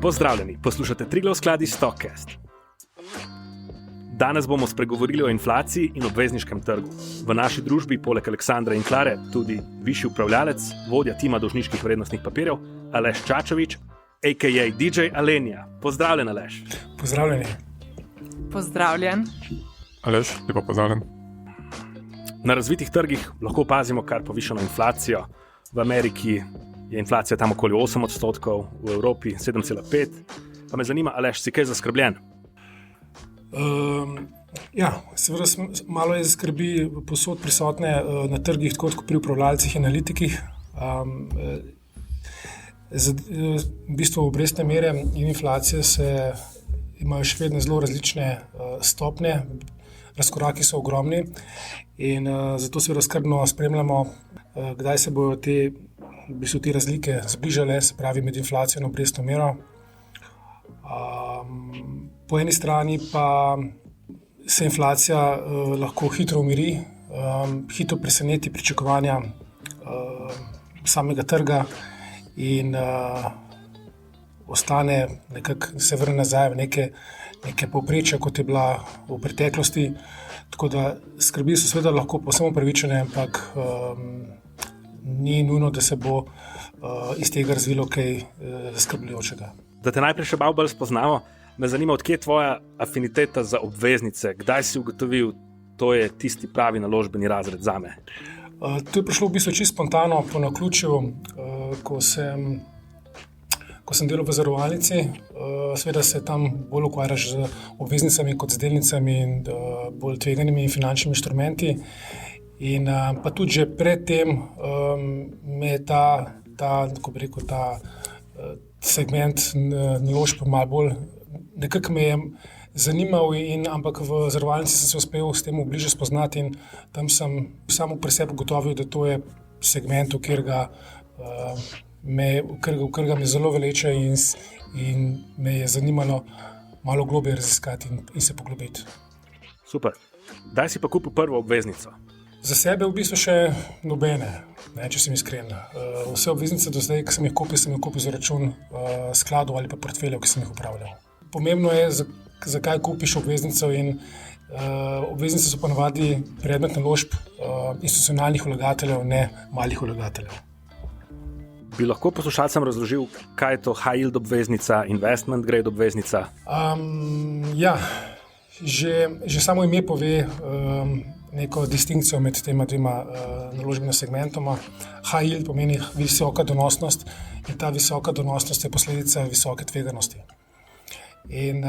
Pozdravljeni, poslušate Triglav skladi Stockcast. Danes bomo spregovorili o inflaciji in obvezniškem trgu. V naši družbi poleg Aleksandra in Klare tudi višji upravljalec, vodja tima dolžniških vrednostnih papirjev, Aleš Čačovič, a.k.a. DJ Alenija. Pozdravljen, Aleš. Pozdravljeni. Pozdravljen. Aleš, lepo pozdravljen. Na razvitih trgih lahko opazimo kar povišano inflacijo. V Ameriki je inflacija tam okoli 8%, v Evropi 7,5%. Pa me zanima, Aleš, si kaj zaskrbljen? Seveda malo je skrbi posod prisotne na trgih, tako kot pri upravljalcih in analitikih. V bistvu obrestne mere in inflacije imajo še vedno zelo različne stopnje, razkoraki so ogromni in zato seveda skrbno spremljamo, kdaj se bodo te razlike zbližale, se pravi med inflacijo in obrestno mero. Po eni strani pa se inflacija lahko hitro umiri, hitro preseneti pričakovanja samega trga in ostane nekako, se vrne nazaj v neke povprečja, kot je bila v preteklosti. Tako da skrbi so seveda lahko povsem upravičene, ampak ni nujno, da se bo iz tega razvilo kaj zaskrbljujočega. Da te najprej še malo bolj spoznamo, me zanima, odkje je tvoja afiniteta za obveznice? Kdaj si ugotovil, to je tisti pravi naložbeni razred zame? To je prišlo v bistvu čisto spontano, po naključju, ko sem delal v zavarovalnici. Seveda se tam bolj ukvarjaš z obveznicami kot z delnicami in bolj tveganimi finančnimi inštrumenti. In pa tudi že pred tem me je ta segment naložb malo bolj nekako me je zanimal, ampak v zavarovalnici sem se uspel s tem bliže spoznati in tam sem samo pri sebi ugotovil, da to je segment, v katerega me zelo vleče in me je zanimalo malo globlje raziskati in se poglobiti. Super. Kdaj si pa kupil prvo obveznico? Za sebe v bistvu še nobene, če sem iskren. Vse obveznice do zdaj, ki sem jih kupil za račun skladov ali pa portfeljev, ki sem jih upravljal. Pomembno je, zakaj kupiš obveznico in obveznice so ponavadi predmet naložb institucionalnih vlagateljev, ne malih vlagateljev. Bi lahko poslušalcem razložil, kaj je to high yield obveznica, investment grade obveznica? Že samo ime pove neko distinkcijo med tema dvema naložbenima segmentoma. High yield pomeni visoka donosnost in ta visoka donosnost je posledica visoke tveganosti. In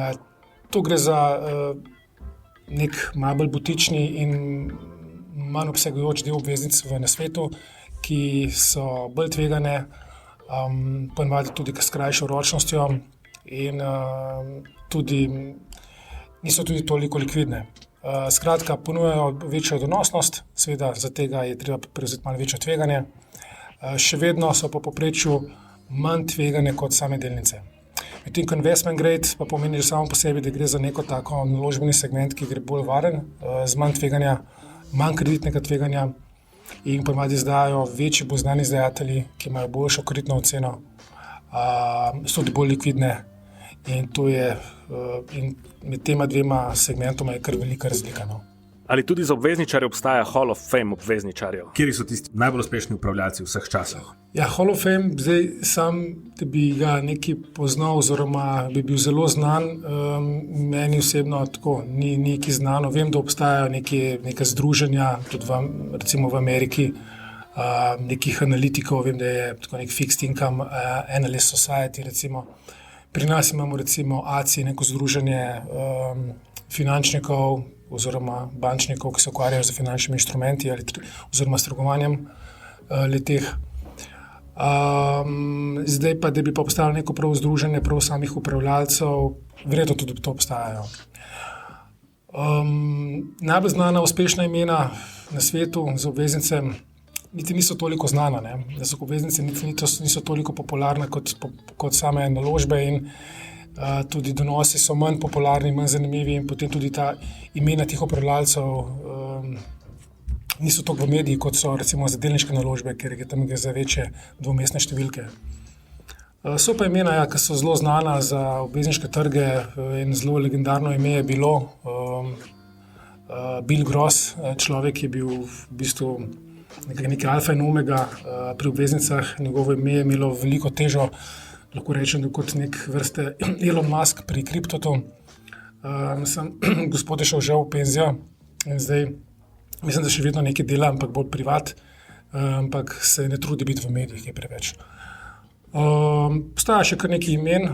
to gre za nek malo bolj butični in manj obsegajoč del obveznic na svetu, ki so bolj tvegane, ponavadi tudi s krajšo ročnostjo in niso tudi toliko likvidne. Skratka, ponujajo večjo donosnost, seveda za tega je treba prevzeti malo večjo tveganje. Še vedno so po povprečju manj tvegane kot same delnice. Medtem ko investment grade pa pomeni že samo po sebi, da gre za neko tako naložbeni segment, ki gre bolj varen, z manj tveganja, manj kreditnega tveganja in ponavadi izdajajo večji bolj znani izdajatelji, ki imajo boljšo kreditno oceno, so tudi bolj likvidne. In to je, in med tema dvema segmentoma je kar velika razlika. Ali tudi za obvezničarje obstaja Hall of Fame obvezničarjev? Kjeri so tisti najbolj uspešni upravljalci vseh časov? Hall of Fame, zdaj sam, da bi ga neki poznal oziroma bi bil zelo znan, meni osebno tako ni neki znano. Vem, da obstajajo neka združenja, tudi recimo v Ameriki, nekih analitikov, vem, da je tako nek Fixed Income Analyst Society, recimo. Pri nas imamo recimo ACI, neko združenje finančnikov oziroma bančnikov, ki se ukvarjajo z finančnimi inštrumenti oziroma s trgovanjem le-teh. Zdaj pa, da bi pa obstajalo neko prav združenje prav samih upravljalcev, verjetno tudi to obstajajo. Najbolj znana uspešna imena na svetu z obveznice niti niso toliko znana, da so obveznice niso toliko popularne kot same naložbe in tudi donosi so manj popularni, manj zanimivi in potem tudi ta imena teh upravljalcev niso toliko v mediji, kot so recimo za delniške naložbe, ker je tam za večje dvomestne številke. So pa imena, ki so zelo znana za obvezniške trge. In zelo legendarno ime je bilo Bill Gross, človek, ki je bil v bistvu nekaj alfa in omega pri obveznicah. Njegovo ime je imelo veliko težo, lahko rečem, kot nek vrste Elon Musk pri kriptotu. Gospod je šel že v penzijo in zdaj mislim, da še vedno nekaj dela, ampak bolj privat, ampak se ne trudi biti v medijih, je preveč. Obstaja še kar nekaj imen,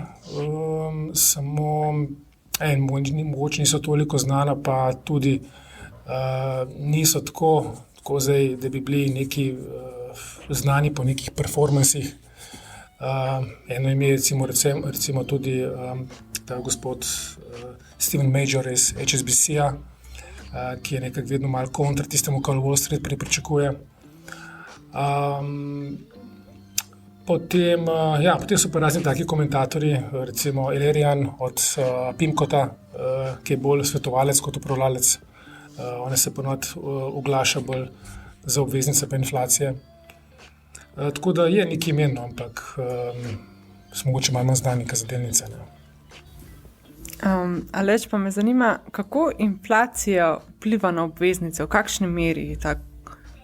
samo mogoče niso toliko znana, pa tudi niso tako zdaj, da bi bili neki znani po nekih performansih. Eno ime je recimo tudi ta gospod Steven Major iz HSBC-ja, ki je nekako vedno malo kontra tistemu, kar Wall Street pričakuje. Potem so pa razni taki komentatorji, recimo Ilerian od Pimkota, ki je bolj svetovalec kot upravljalec. On se ponovadi oglaša bolj za obveznice pa inflacije. Tako da je nekaj imen, ampak smo mogoče malo manj znani za delnice. Aleš, pa me zanima, kako inflacija vpliva na obveznice, v kakšni meri je ta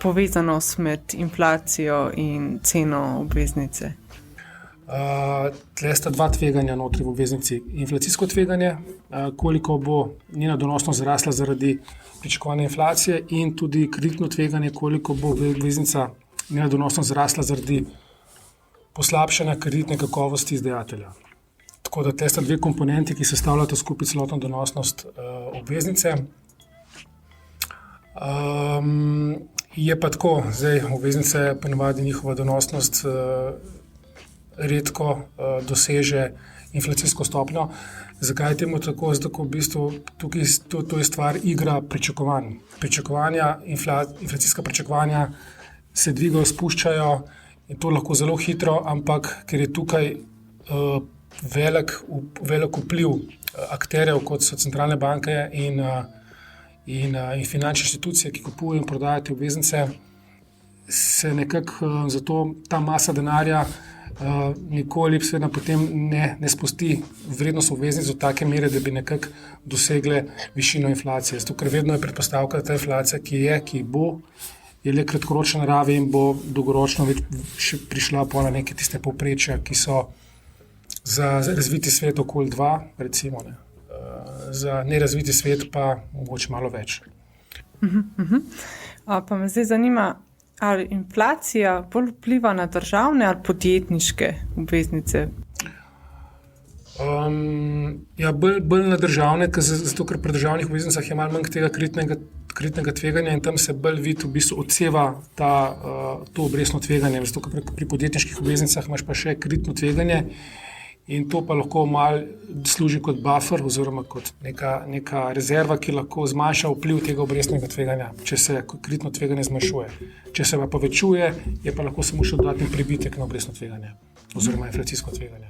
povezanost med inflacijo in ceno obveznice? Tle sta dva tveganja notri v obveznici. Inflacijsko tveganje, koliko bo njena donosnost zrasla zaradi pričakovane inflacije, in tudi kreditno tveganje, koliko bo obveznica njena donosnost zrasla zaradi poslabšanja kreditne kakovosti izdajatelja. Tako da tle sta dve komponenti, ki sestavljata skupaj celotno donosnost obveznice. Je pa tako, zdaj obveznice ponavadi njihova donosnost redko doseže inflacijsko stopnjo. Zakaj je temu tako? Zato, v bistvu tukaj to je stvar igra pričakovanj. Inflacijska pričakovanja se dvigajo, spuščajo in to lahko zelo hitro, ampak ker je tukaj velik vpliv akterjev, kot so centralne banke in finančne inštitucije, ki kupujejo in prodajajo te obveznice, se nekako zato ta masa denarja nikoli potem ne spusti vrednost obveznic do take mere, da bi nekako dosegle višino inflacije. Zato, ker vedno je predpostavka, da ta inflacija, ki bo, je le kratkoročne narave in bo dolgoročno še prišla na neke tiste povprečja, ki so za razviti svet okoli 2, recimo, ne. Za nerazviti svet pa mogoče malo več. Pa me zdaj zanima, ali inflacija bolj vpliva na državne ali podjetniške obveznice? Bolj na državne, zato ker pri državnih obveznicah je malo manj tega kreditnega tveganja in tam se bolj vidi, v bistvu odseva to obrestno tveganje. Zato ker pri podjetniških obveznicah imaš pa še kreditno tveganje in to pa lahko malo služi kot buffer oziroma kot neka rezerva, ki lahko zmanjša vpliv tega obrestnega tveganja, če se kreditno tveganje zmanjšuje. Če se pa povečuje, je pa lahko samo še dodatni pribitek na obrestno tveganje oziroma inflacijsko tveganje.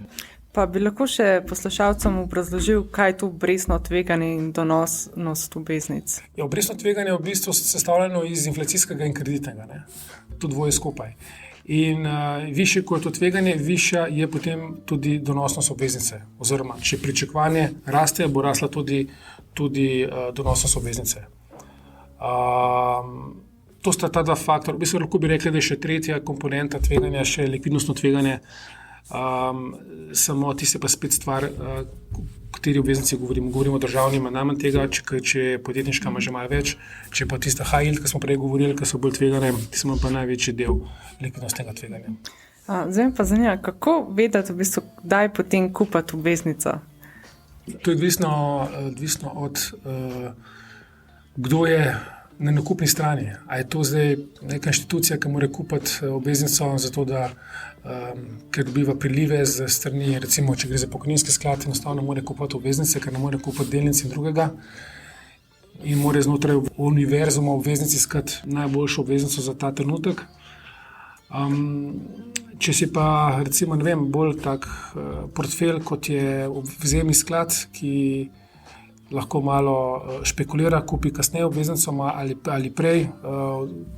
Pa bi lahko še poslušalcem obrazložil, kaj je to obrestno tveganje in donosnost obveznic? Obrestno tveganje je v bistvu sestavljeno iz inflacijskega in kreditnega, ne? To dvoje skupaj. In višje kot je to tveganje, višja je potem tudi donosnost obveznice. Oziroma, če pričakovanje raste, bo rasla tudi donosnost obveznice. To sta ta dva faktorja. V bistvu lahko bi rekli, da je še tretja komponenta tveganja, še likvidnostno tveganje. Samo ti se pa spet stvar, o kateri obveznici govorimo o državni, ima najmanj tega, če je podjetniška, ima že malo več, če pa tista high yield, ki smo prej govorili, ki so bolj tvegane, ti smo pa največji del likvidnostnega tveganja. Zdaj me pa zanima, kako vedeti v bistvu, kdaj potem kupiti obveznico? To je odvisno od kdo je na nakupni strani. A je to zdaj neka inštitucija, ki mora kupiti obveznico zato, da ker dobiva prilive z strani, recimo, če gre za pokojninski sklad, enostavno mora kupiti obveznice, ker ne more kupiti delnic in drugega in mora znotraj univerzuma obveznic iskati najboljšo obveznico za ta trenutek. Če si pa, recimo, ne vem, bolj tak portfelj, kot je vzajemni sklad, ki lahko malo špekulira, kupi kasneje obveznico ali prej,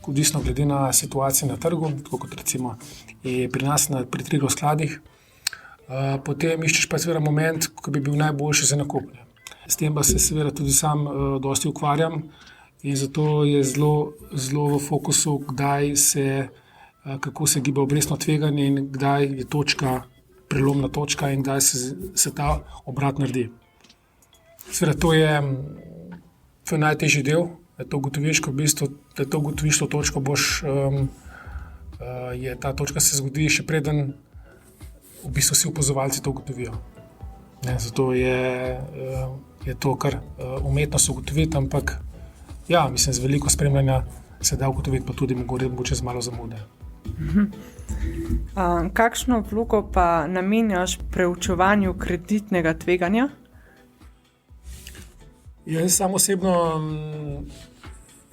odvisno glede na situacijo na trgu, tako kot recimo je pri nas pri Triglav skladih. Potem iščeš pa seveda moment, ko bi bil najboljši za nakup. S tem pa se seveda tudi sam dosti ukvarjam in zato je zelo v fokusu, kako se giba obrestno tveganje in kdaj je prelomna točka in kdaj se ta obrat naredi. Seveda to je najtežji del, da to ugotoviš, to točko ta točka se zgodi še preden v bistvu vsi opazovalci to ugotovijo. Zato je to kar umetnost ugotoviti, ampak mislim, z veliko spremljanja se da ugotoviti, pa tudi mogoče z malo zamude. Kakšno vlogo pa namenjaš preučevanju kreditnega tveganja? Jaz sam osebno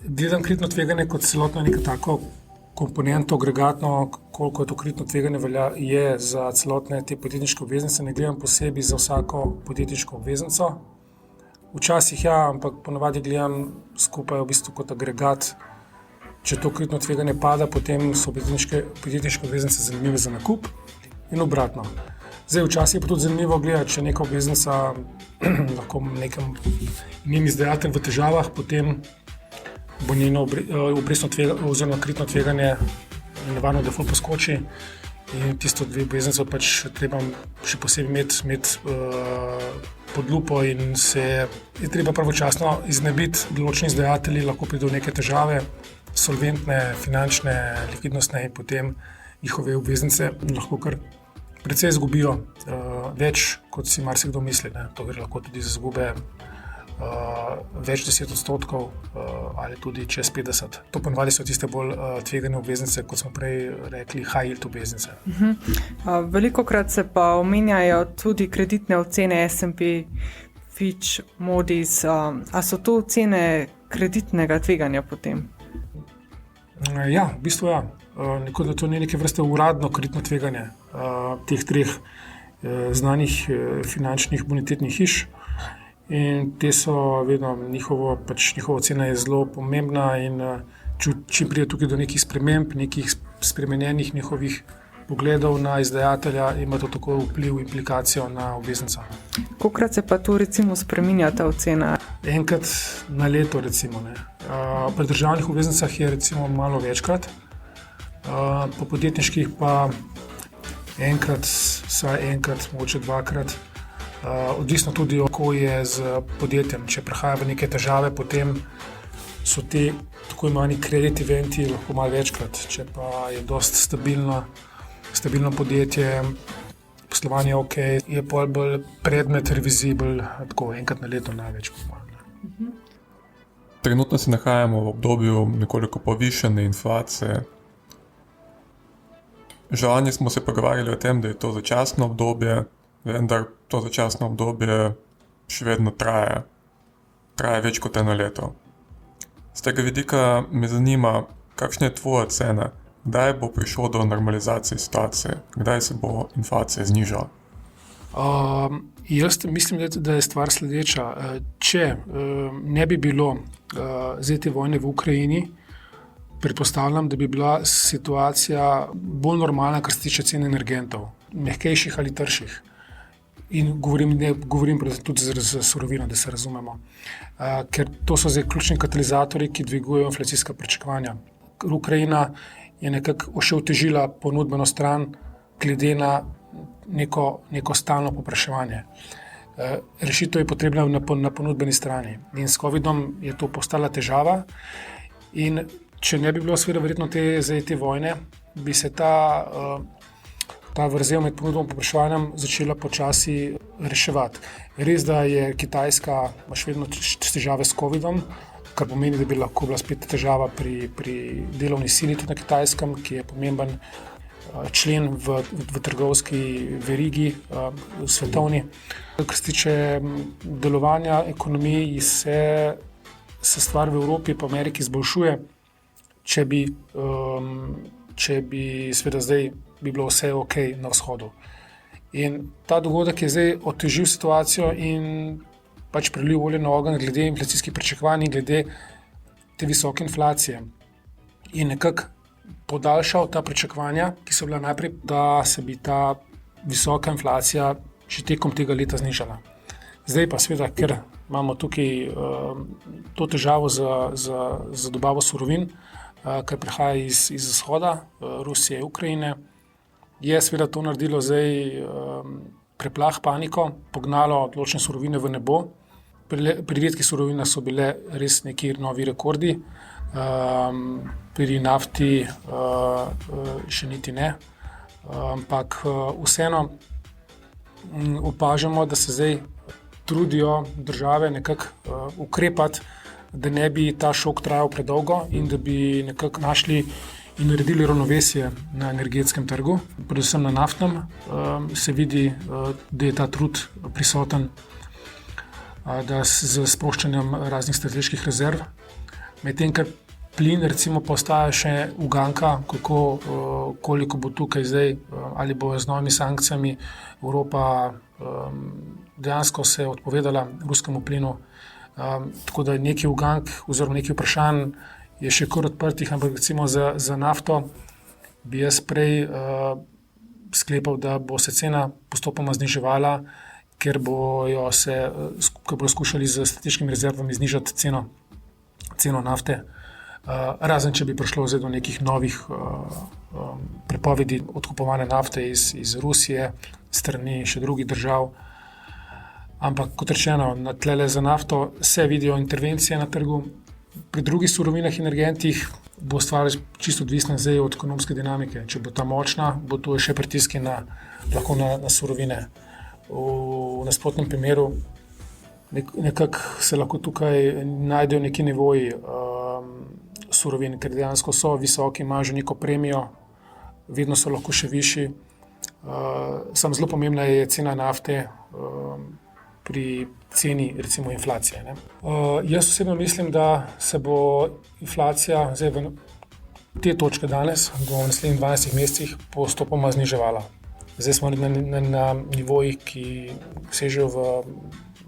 gledam kreditno tveganje kot celotno neko tako komponento, agregatno, koliko je to kreditno tveganje je za celotne te podjetniške obveznice. Ne gledam posebej za vsako podjetniško obveznico. Včasih ampak ponavadi gledam skupaj v bistvu kot agregat. Če to kreditno tveganje pada, potem so podjetniške obveznice zanimive za nakup in obratno. Včasih je pa tudi zanimivo gledati, če neka obveznica lahko njen izdajatelj v težavah, potem bo njeno obrestno tveganje oziroma kreditno tveganje nevarno default poskoči in tisto dve obveznico treba še posebej imeti pod lupo in je treba pravočasno iznebiti. Določeni izdajatelji lahko pridejo v neke težave, solventne, finančne, likvidnostne, in potem njihove obveznice lahko kar precej izgubijo, več kot si marsikdo misli. To gre lahko tudi za izgube več 10% ali tudi čez 50%. To ponavadi so tiste bolj tvegane obveznice, kot smo prej rekli, high yield obveznice. Velikokrat se pa omenjajo tudi kreditne ocene S&P, Fitch, Moody's. A so to ocene kreditnega tveganja potem? V bistvu Neko, da to ni neke vrste uradno kreditno tveganje teh treh znanih finančnih bonitetnih hiš. In te so vedno, njihova ocena je zelo pomembna in čim pride tukaj do nekih sprememb, nekih spremenjenih njihovih pogledov na izdajatelja, ima to tako vpliv, implikacijo na obveznico. Kolikokrat se pa tu recimo spreminja ta ocena? Enkrat na leto recimo. Pri državnih obveznicah je recimo malo večkrat, po podjetniških pa vsaj enkrat, mogoče dvakrat. Odvisno tudi, kako je z podjetjem. Če prihaja v neke težave, potem so te tako imenovani credit eventi lahko malo večkrat. Če pa je dosti stabilno podjetje, poslovanje ok, je bolj predmet revizij, tako enkrat na leto največ. Trenutno se nahajamo v obdobju nekoliko povišene inflacije. Že lani smo se pogovarjali o tem, da je to začasno obdobje, vendar to začasno obdobje še vedno traja več kot 1 leto. Z tega vidika me zanima, kakšna je tvoja ocena, kdaj bo prišlo do normalizacije situacije, kdaj se bo inflacija znižala? Jaz mislim, da je stvar sledeča. Če ne bi bilo te vojne v Ukrajini, predpostavljam, da bi bila situacija bolj normalna, kar se tiče cen energentov, mehkejših ali trših. In govorim tudi za surovino, da se razumemo. Ker to so zdaj ključni katalizatorji, ki dvigujejo inflacijska pričakovanja. Ukrajina je nekako še otežila ponudbeno stran glede na neko stalno povpraševanje. Rešitev je potrebna na ponudbeni strani. In s covidom je to postala težava. In če ne bi bilo seveda verjetno te vojne, bi se ta vrzel med ponudbom in povpraševanjem začela počasi reševati. Res, da je Kitajska še vedno težave s covidom, kar pomeni, da bi lahko bila spet težava pri delovni sili tudi na Kitajskem, ki je pomemben člen v trgovski verigi svetovni. Kar se tiče delovanja ekonomije, se stvar v Evropi in Ameriki izboljšuje, če bi seveda zdaj bi bilo vse ok na vzhodu. In ta dogodek je zdaj otežil situacijo in prelil olje na ogenj glede inflacijskih pričakovanj in glede te visoke inflacije. In nekako podaljšal ta pričakovanja, ki so bila najprej, da se bi ta visoka inflacija še tekom tega leta znižala. Zdaj pa seveda, ker imamo tukaj to težavo za dobavo surovin, kar prihaja iz vzhoda, Rusije, Ukrajine, je seveda to naredilo zdaj preplah, paniko, pognalo odločne surovine v nebo. Pri redkih surovinah so bile res neki novi rekordi, pri nafti še niti ne, ampak vseeno opažamo, da se zdaj trudijo države nekako ukrepati, da ne bi ta šok trajal predolgo in da bi nekako našli in naredili ravnovesje na energetskem trgu, predvsem na naftnem. Se vidi, da je ta trud prisoten, da z sproščanjem raznih strateških rezerv. Medtem, ker plin recimo postaja še uganka, koliko bo tukaj zdaj, ali bo z novimi sankcijami Evropa dejansko se odpovedala ruskemu plinu. Tako da nekaj ugank oziroma nekaj vprašanj je še kar odprtih, ampak recimo za nafto bi jaz prej sklepal, da bo se cena postopoma zniževala, ker bodo skušali z strateškimi rezervami znižati ceno nafte. Razen, če bi prišlo zdaj do nekih novih prepovedi odkupovanja nafte iz Rusije, strani še drugih držav. Ampak kot rečeno, na tlele za nafto se vidijo intervencije na trgu. Pri drugih surovinah in energentih bo stvar čisto odvisna zdaj od ekonomske dinamike. Če bo ta močna, bo tu še pritiski lahko na surovine. V nasprotnem primeru nekako se lahko tukaj najdejo neki nivoji surovin, ker dejansko so visoki, imajo že neko premijo, vedno so lahko še višji. Samo zelo pomembna je cena nafte pri ceni recimo inflacije. Jaz osebno mislim, da se bo inflacija zdaj v te točke danes v naslednjih 12 mesecih postopoma zniževala. Zdaj smo na nivojih, ki sežejo v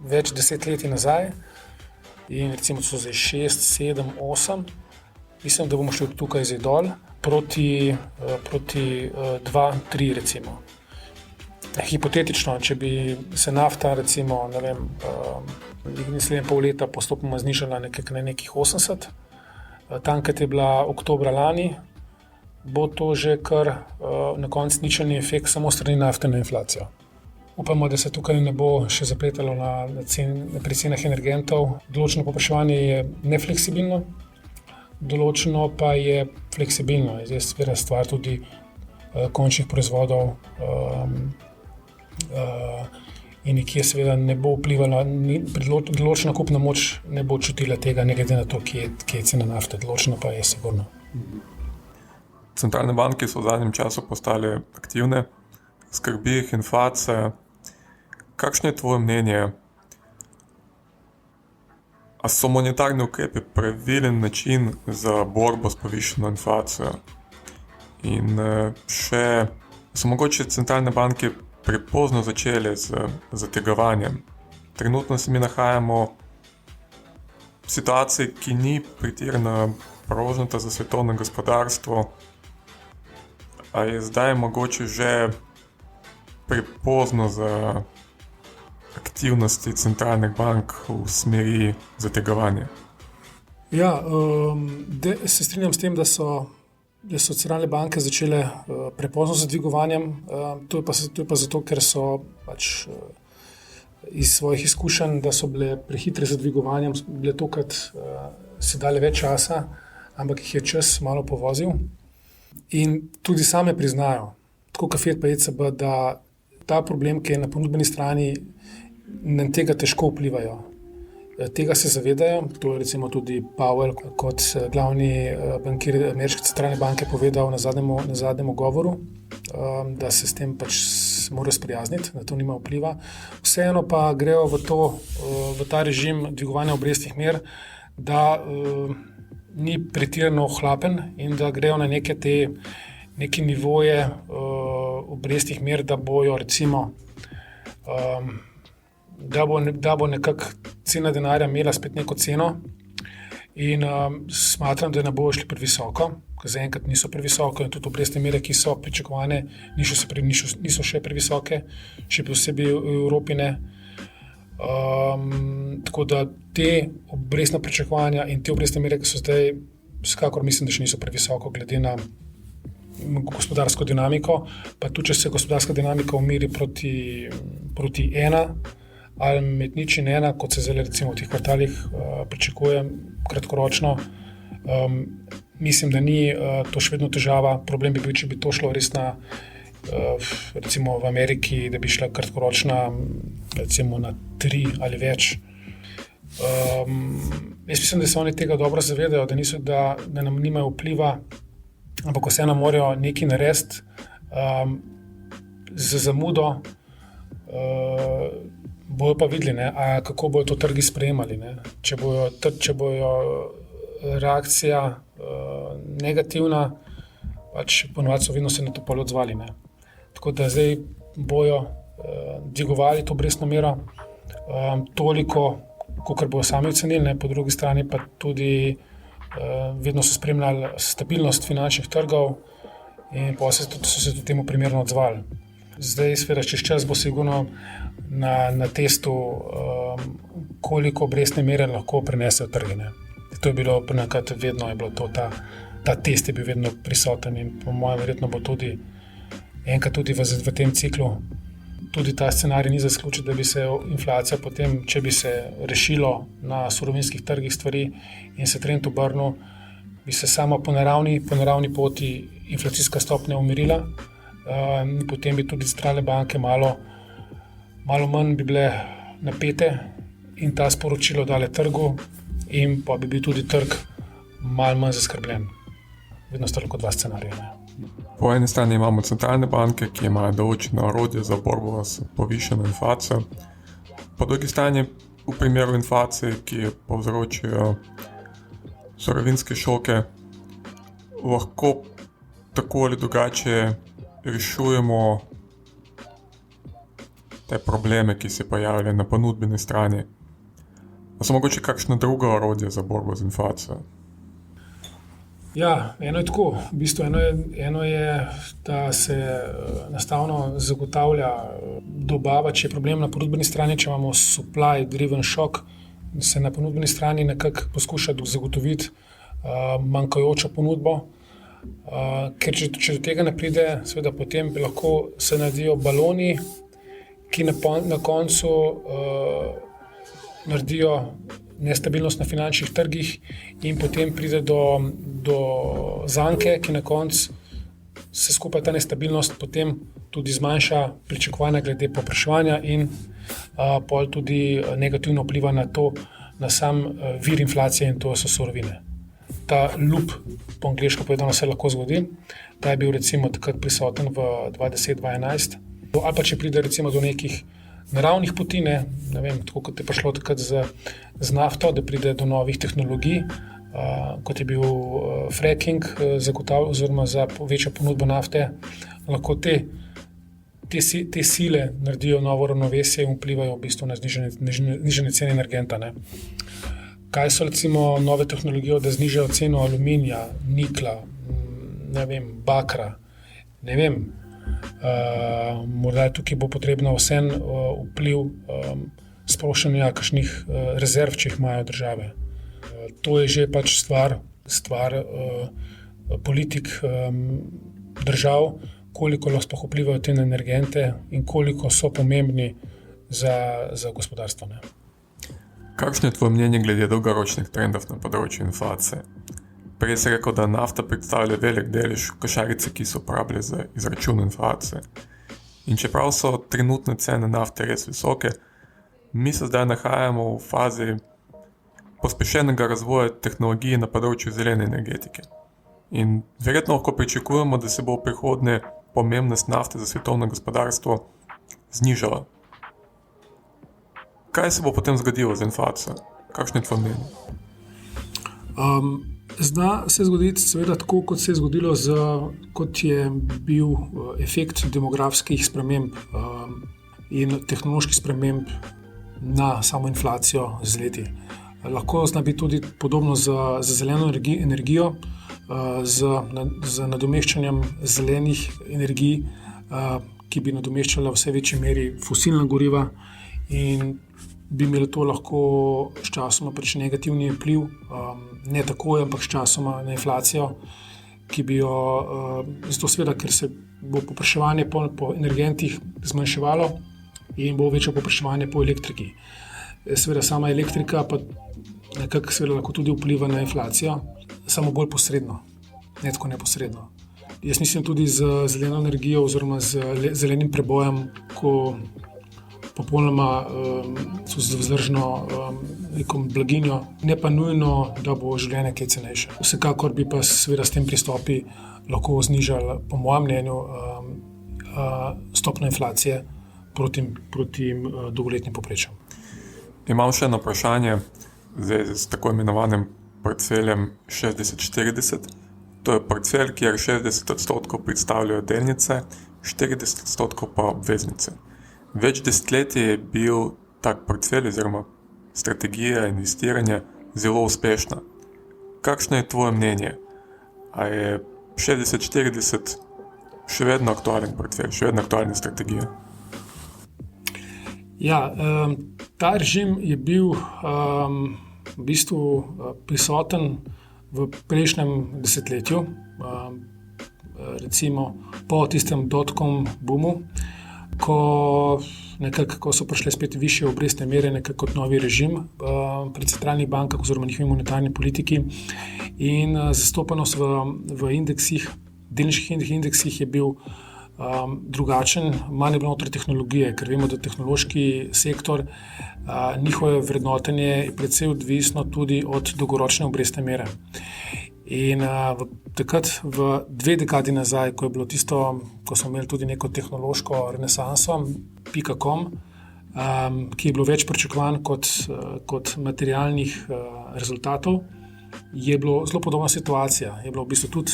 več desetletij nazaj in recimo so zdaj 6, 7, 8. Mislim, da bomo šli tukaj zdaj dol proti 2, 3 recimo. Hipotetično, če bi se nafta recimo, ne vem, naslednje pol leta postopoma znižala na nekih 80, tam, kad je bila oktobra lani, bo to že kar na koncu ničelni efekt samo strani nafte na inflacijo. Upamo, da se tukaj ne bo še zapletalo pri cenah energentov. Določeno povpraševanje je nefleksibilno, določeno pa je fleksibilno. Zdaj je seveda stvar tudi končnih proizvodov in nekje seveda ne bo vplivalo, določena kupna moč ne bo čutila tega, ne glede na to, kje je cena nafte, določeno pa je sigurno. Centralne banke so v zadnjem času postale aktivne, skrbi jih inflacija. Kakšno je tvoje mnenje? A so monetarni ukrepi pravilen način za borbo s povišeno inflacijo? In še, so mogoče centralne banke prepozno začele z zategovanjem? Trenutno se mi nahajamo v situaciji, ki ni pretirano prožnata za svetovno gospodarstvo. A je zdaj mogoče že prepozno za aktivnosti centralnih bank v smeri zategovanja? Ja, se strinjam s tem, da so centralne banke začele prepozno z dvigovanjem. To je pa zato, ker so pač iz svojih izkušenj, da so bile prehitre z dvigovanjem, bile tokrat si dale več časa, ampak jih je čas malo povozil. In tudi same priznajo, tako kot Fed pa ECB, da ta problem, ki je na ponudbeni strani, na tega težko vplivajo. Tega se zavedajo, to je recimo tudi Powell kot glavni bankir ameriške centralne banke povedal na zadnjem govoru, da se s tem pač mora sprijazniti, da to nima vpliva. Vseeno pa grejo v ta režim dvigovanja obrestnih mer, da ni pretirano ohlapen in da grejo na neke nivoje obrestnih mer, da bojo recimo da bo nekako cena denarja imela spet neko ceno In smatram, da ne bojo šli previsoko, ker zaenkrat niso previsoko in tudi obrestne mere, ki so pričakovane, niso še previsoke, še posebej v Evropi ne. Tako da te obrestna pričakovanja in te obrestne mere, ki so zdaj, vsekakor mislim, da še niso previsoko glede na gospodarsko dinamiko, pa tudi če se gospodarska dinamika umiri proti 1 ali med 0 in 1, kot se zdaj recimo v teh kvartalih pričakuje kratkoročno. Mislim, da ni to še vedno težava. Problem bi bil, če bi to šlo res na, recimo v Ameriki, da bi šla kratkoročna recimo na 3 ali več. Jaz mislim, da se oni tega dobro zavedajo, da nam nimajo vpliva, ampak vseeno morajo nekaj narediti z zamudo. Bojo pa videli, kako bojo to trgi sprejemali. Če bojo reakcija negativna, pač ponovadi so vedno se na to pol odzvali. Tako da zdaj bojo dvigovali to obrestno mero toliko, kolikor bojo sami ocenili, po drugi strani pa tudi vedno so spremljali stabilnost finančnih trgov in pa so se tudi temu primerno odzvali. Zdaj, seveda, čez čas bo sigurno na testu, koliko obrestne mere lahko prenesejo trgi. To je bilo vedno je bilo to, ta test je bil vedno prisoten in po mojem verjetno bo tudi enkrat tudi v tem ciklu. Tudi ta scenarij ni za izključiti, da bi se inflacija potem, če bi se rešilo na surovinskih trgih stvari in se trend obrnil, bi se samo po naravni poti inflacijska stopnja umirila. In potem bi tudi centralne banke malo manj bi bile napete in ta sporočilo dale trgu in pa bi bil tudi trg malo manj zaskrbljen. Vedno sta lahko dva scenarija. Po eni strani imamo centralne banke, ki imajo določene orodje za borbo s povišeno inflacijo. Po drugi strani v primeru inflacije, ki povzročijo surovinske šoke, lahko tako ali drugače rešujemo te probleme, ki se pojavljajo na ponudbeni strani. Pa so mogoče kakšno drugo orodje za borbo z inflacijo? Ja, eno je tako. V bistvu eno je, da se enostavno zagotavlja dobava, če je problem na ponudbeni strani, če imamo supply driven shock, se na ponudbeni strani nekako poskuša zagotoviti manjkajočo ponudbo. Ker če do tega ne pride, seveda potem lahko se naredijo baloni, ki na koncu naredijo nestabilnost na finančnih trgih in potem pride do zanke, ki na koncu se skupaj ta nestabilnost potem tudi zmanjša pričakovanja glede povpraševanja in pol tudi negativno vpliva na to, na sam vir inflacije in to so surovine. Ta loop, po angleško povedano, se lahko zgodi. Ta je bil recimo takrat prisoten v 2010-2011. Ali pa če pride recimo do nekih naravnih poti, ne vem, tako kot je prišlo takrat z nafto, da pride do novih tehnologij, kot je bil fracking, oziroma za večjo ponudbo nafte, lahko te sile naredijo novo ravnovesje in vplivajo v bistvu na znižanje cene energenta. Kaj so recimo nove tehnologije, da znižajo ceno aluminija, nikla, bakra, morda tukaj bo potrebno vseeno vpliv sproščanja kakšnih rezerv, če jih imajo države. To je že pač stvar politik držav, koliko lahko vplivajo te energente in koliko so pomembni za gospodarstvo. Kakšno je tvoje mnenje glede dolgoročnih trendov na področju inflacije? Prej si rekel, da nafta predstavlja velik delež košarice, ki se uporablja za izračun inflacije. In čeprav so trenutne cene nafte res visoke, mi se zdaj nahajamo v fazi pospešenega razvoja tehnologije na področju zelene energetike. In verjetno lahko pričakujemo, da se bo v prihodnje pomembnost nafte za svetovno gospodarstvo znižala. Kaj se bo potem zgodilo z inflacijo? Kakšno je tvoje mnenje? Zna se zgoditi seveda tako, kot se je zgodilo, kot je bil efekt demografskih sprememb in tehnoloških sprememb na samo inflacijo z leti. Lahko zna biti tudi podobno za zeleno energijo, z nadomeščanjem zelenih energij, ki bi nadomeščala v vse večji meri fosilna goriva in bi imelo to lahko sčasoma negativni vpliv, ne takoj, ampak sčasoma na inflacijo, ki bi jo, zato seveda, ker se bo povpraševanje po energentih zmanjševalo in bo večje povpraševanje po elektriki. Seveda sama elektrika pa nekako seveda lahko tudi vpliva na inflacijo, samo bolj posredno, ne tako neposredno. Jaz mislim tudi z zeleno energijo oziroma z zelenim prebojem, ko popolnoma vzdržno neko blaginjo, ne pa nujno, da bo življenje kaj cenejše. Vsekakor bi pa seveda s tem pristopi lahko znižali, po mojem mnenju, stopnjo inflacije proti dolgoletnim povprečjem. Imam še eno vprašanje z tako imenovanim portfeljem 60-40. To je portfelj, kjer 60% predstavljajo delnice, 40% pa obveznice. Več desetletij je bil tak portfelj oziroma strategija investiranja zelo uspešna. Kakšno je tvoje mnenje? A je 60-40 še vedno aktualen portfelj, še vedno aktualna strategija? Ja, ta režim je bil v bistvu prisoten v prejšnjem desetletju, recimo po tistem dotcom boomu, ko so prišle spet višje obrestne mere nekako kot novi režim pri centralnih bankah oziroma njihovi monetarni politiki in zastopanost v indeksih, delniških indeksih je bil drugačen, manj je bilo notri tehnologije, ker vemo, da tehnološki sektor, njihove vrednotenje je precej odvisno tudi od dolgoročne obrestne mere. In takrat v 2 dekadi nazaj, ko je bilo tisto, ko smo imeli tudi neko tehnološko renesanso, .com, ki je bilo več pričakovan kot materialnih rezultatov, je bilo zelo podobna situacija. Je bilo v bistvu tudi,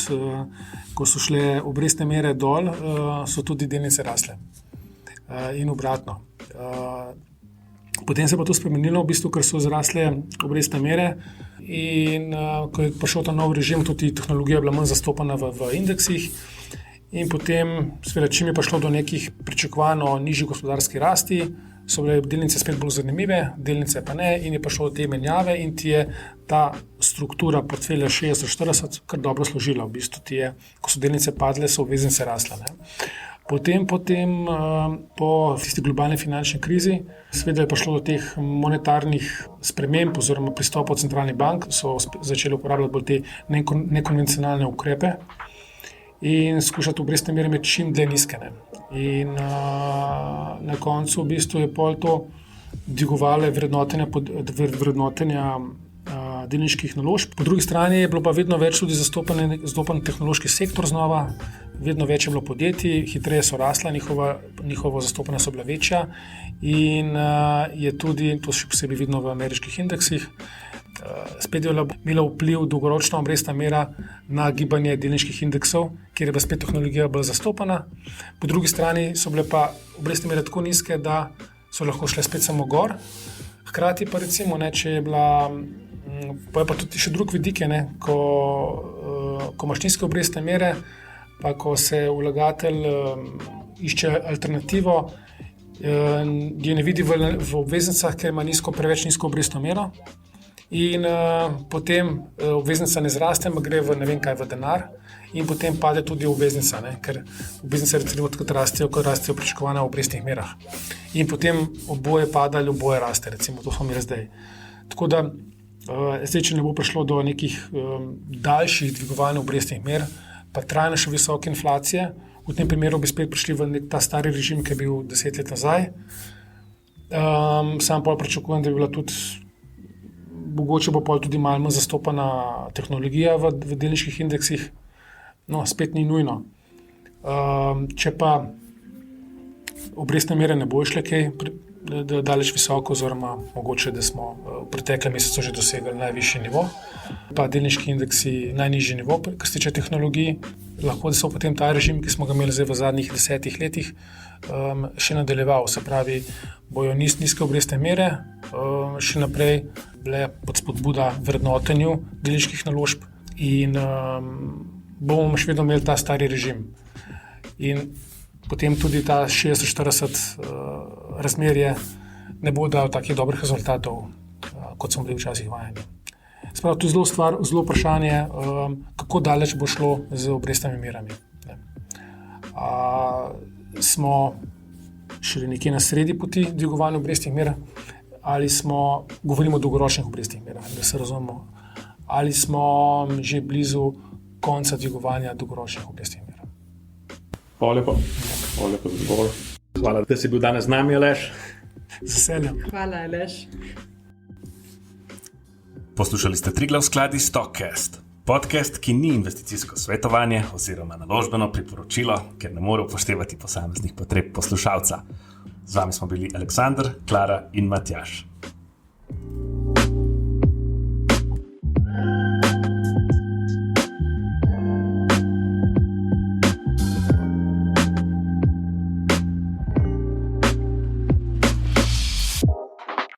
ko so šle obrestne mere dol, so tudi delnice rasle. In obratno. Potem se pa to spremenilo, v bistvu, ker so zrasle obrestne mere in ko je prišel ta nov režim, tudi tehnologija je bila manj zastopana v indeksih in potem, seveda, čim je prišlo do nekih pričakovanj o nižji gospodarski rasti, so bile delnice spet bolj zanimive, delnice pa ne in je prišlo do te menjave in ti je ta struktura portfelja 60-40 kar dobro složila. V bistvu ti je, ko so delnice padle, so obveznice rasle. Potem po tisti globalni finančni krizi, seveda je prišlo do teh monetarnih sprememb oziroma pristopov centralnih bank, so začeli uporabljati bolj te nekonvencionalne ukrepe in skušati obrestne mere imeti čim dlje nizke. In na koncu v bistvu je pol to dvigovale vrednotenja delniških naložb. Po drugi strani je bilo pa vedno več tudi zastopan tehnološki sektor znova, vedno več je bilo podjetij, hitreje so rasla, njihova zastopanost so bila večja in je tudi, to še posebej vidno v ameriških indeksih, spet je imela vpliv dolgoročna obrestna mera na gibanje delniških indeksov, kjer je bila spet tehnologija bolj zastopana. Po drugi strani so bile pa obrestne mere tako nizke, da so lahko šle spet samo gor. Hkrati pa recimo, če je bila, pa je pa tudi še drug vidik, ko imaš nizke obrestne mere, pa ko se vlagatelj išče alternativo, je ne vidi v obveznicah, ker ima preveč nizko obrestno mero. In potem obveznica ne zraste, ampak gre v ne vem kaj, v denar in potem pade tudi obveznica, ker obveznice recimo takrat rastejo, ko rastejo pričakovanja v obrestnih merah. In potem oboje pada ali oboje raste, recimo to smo imeli zdaj. Tako da zdaj, če ne bo prišlo do nekih daljših dvigovanj obrestnih mer, pa trajno še visoke inflacije, v tem primeru bi spet prišli v ta stari režim, ki je bil 10 let nazaj. Sam pa pričakujem, da bi bila tudi mogoče bo tudi malo manj zastopana tehnologija v delniških indeksih, no, spet ni nujno. Če pa obrestne mere ne bo šle kaj daleč visoko, oziroma mogoče, da smo v preteklem mesecu že dosegli najvišji nivo, pa delniški indeksi najnižji nivo, kar se tiče tehnologij. Lahko da so potem ta režim, ki smo ga imeli zdaj v zadnjih 10 letih, še nadaljeval. Se pravi, bojo nizke obrestne mere še naprej bile pod spodbuda vrednotenju delniških naložb in bomo še vedno imeli ta stari režim. In potem tudi ta 60-40 razmerje ne bo dal takih dobrih rezultatov, kot smo bili včasih vajeni. Sprav, tu je zelo vprašanje, kako daleč bo šlo z obrestnimi merami. Smo šele nekje na sredi poti dvigovanja obrestnih mer, ali govorimo o dolgoročnih obrestnih merah, da se razumemo, ali smo že blizu konca dvigovanja dolgoročnih obrestnih mer. Hvala lepa za odgovor. Hvala, da si bil danes z nami, Aleš. Z veseljem. Hvala, Aleš. Poslušali ste Triglav skladi Stockcast, podcast, ki ni investicijsko svetovanje oziroma naložbeno priporočilo, ker ne more upoštevati posameznih potreb poslušalca. Z vami smo bili Aleksander, Klara in Matjaž.